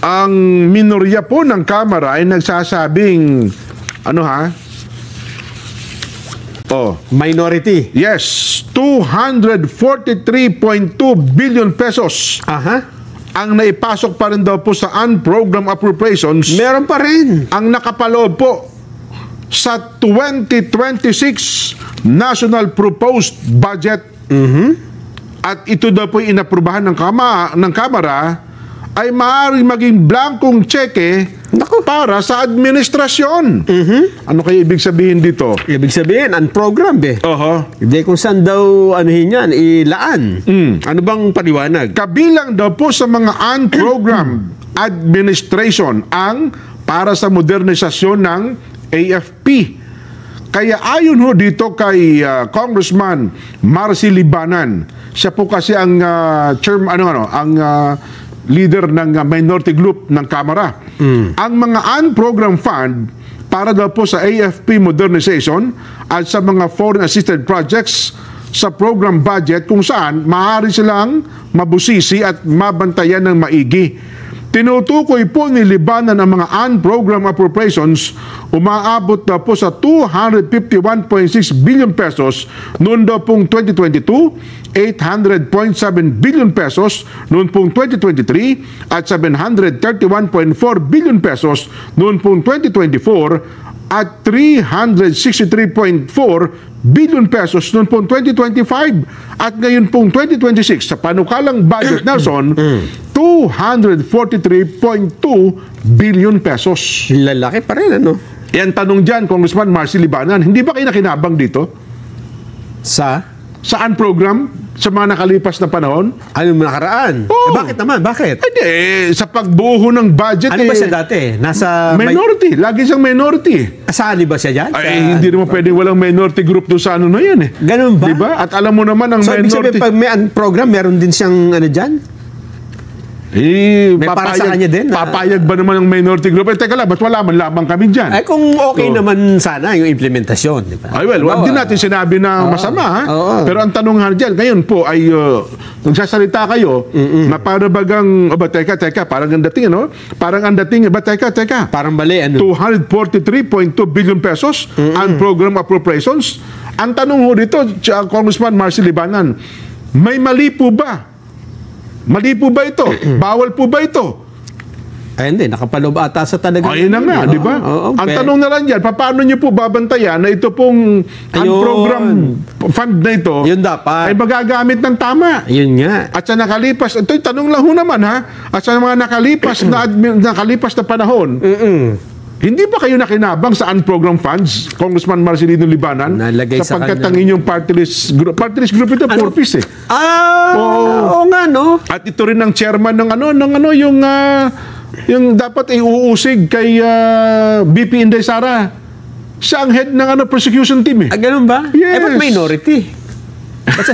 ang minorya po ng Kamara ay nagsasabing, ano ha? Oh, Minority. yes, 243.2 billion pesos Aha. ang naipasok pa rin daw po sa unprogrammed appropriations. Meron pa rin. Ang nakapaloob po sa 2026 National Proposed Budget. At ito daw po inaprubahan ng Kamara ay maaaring maging blankong tseke para sa administrasyon. Ano kaya ibig sabihin dito? Ibig sabihin, unprogrammed eh. Hindi kung saan daw, anuhin yan, ilaan. Ano bang paliwanag? Kabilang daw po sa mga unprogrammed administration ang para sa modernisasyon ng AFP. Kaya ayon ho dito kay Congressman Marcy Libanan, siya po kasi ang leader ng minority group ng Kamara. Ang mga unprogrammed fund para daw po sa AFP modernization at sa mga foreign assisted projects sa program budget kung saan maaari silang mabusisi at mabantayan ng maigi. Tinutukoy po ni Libanan ang mga unprogrammed appropriations umaabot na po sa 251.6 billion pesos noon daw pong 2022, 800.7 billion pesos noon pong 2023 at 731.4 billion pesos noon pong 2024 at 363.4 billion pesos noon pong 2025 at ngayon pong 2026 sa panukalang budget Nelson 243.2 billion pesos. Lalaki pa rin, ano? Yan tanong dyan, Congressman Marcy Libanan, hindi ba kayo nakinabang dito? Saan program sa mga nakalipas na panahon? Ano nakaraan? Bakit naman? Bakit? Hindi, sa pagbuho ng budget. Ano ba siya dati? Nasa minority. Lagi siyang minority. Saan ba siya dyan? Hindi naman pwedeng walang minority group doon sa ano na yan eh. Ganun ba? Diba? At alam mo naman ang so, minority. So, ibig sabihin, pag may program, meron din siyang ano dyan? May para sa kanya din. Papayag ba naman ng minority group? Teka lang, ba't wala man lamang kami dyan? Ay, kung okay naman sana yung implementasyon. Diba? Ay, well, hindi natin sinabi na masama, ha? Pero ang tanong nga dyan, ngayon po ay nagsasalita kayo na para bagang, teka, parang ang dating, ano? Parang ang dating, teka. Parang bali, ano? 243.2 billion pesos unprogrammed appropriations. Ang tanong ho dito, Congressman Marcy Libanan, may mali po ba? Mali po ba ito? Bawal po ba ito? Ay, hindi. Nakapaloob ata sa talaga. Ayun na nga, di ba? Ang tanong na lang dyan, paano nyo po babantayan na ito pong unprogrammed fund na ito yun dapat ay magagamit ng tama? Yun nga. At sa nakalipas, ito yung tanong lang ho naman, ha? At sa mga nakalipas na panahon, hindi ba kayo nakinabang sa unprogrammed funds, Congressman Marcelino Libanan? Nalagay sa sapagkat kanya. ang inyong party list group ito, Ano? 4-piece eh. Oo nga, no? At ito rin ang chairman ng yung dapat ay uusig kay BP Inday Sara. Siya ang head ng prosecution team eh. Ganun ba? Yes. Ba't minority? Ba't